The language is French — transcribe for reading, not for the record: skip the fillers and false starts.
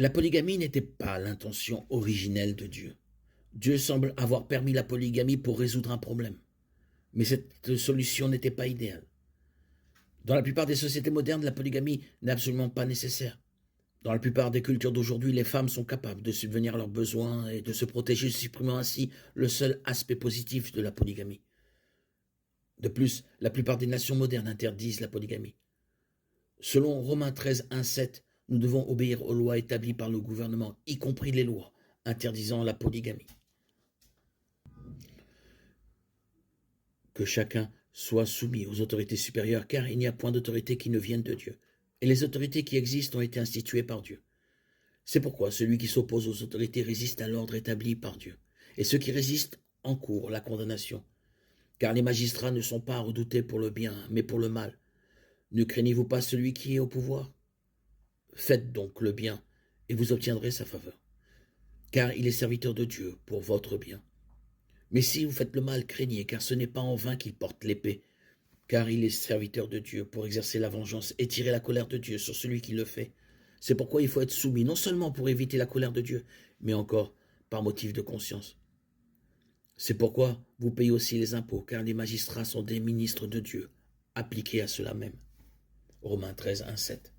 La polygamie n'était pas l'intention originelle de Dieu. Dieu semble avoir permis la polygamie pour résoudre un problème. Mais cette solution n'était pas idéale. Dans la plupart des sociétés modernes, la polygamie n'est absolument pas nécessaire. Dans la plupart des cultures d'aujourd'hui, les femmes sont capables de subvenir à leurs besoins et de se protéger, supprimant ainsi le seul aspect positif de la polygamie. De plus, la plupart des nations modernes interdisent la polygamie. Selon Romains 13, 1, 7, nous devons obéir aux lois établies par le gouvernement, y compris les lois interdisant la polygamie. Que chacun soit soumis aux autorités supérieures, car il n'y a point d'autorité qui ne vienne de Dieu. Et les autorités qui existent ont été instituées par Dieu. C'est pourquoi celui qui s'oppose aux autorités résiste à l'ordre établi par Dieu. Et ceux qui résistent encourent la condamnation. Car les magistrats ne sont pas à redouter pour le bien, mais pour le mal. Ne craignez-vous pas celui qui est au pouvoir? Faites donc le bien, et vous obtiendrez sa faveur. Car il est serviteur de Dieu pour votre bien. Mais si vous faites le mal, craignez, car ce n'est pas en vain qu'il porte l'épée. Car il est serviteur de Dieu pour exercer la vengeance et tirer la colère de Dieu sur celui qui le fait. C'est pourquoi il faut être soumis, non seulement pour éviter la colère de Dieu, mais encore par motif de conscience. C'est pourquoi vous payez aussi les impôts, car les magistrats sont des ministres de Dieu, appliqués à cela même. Romains 13, 1, 7.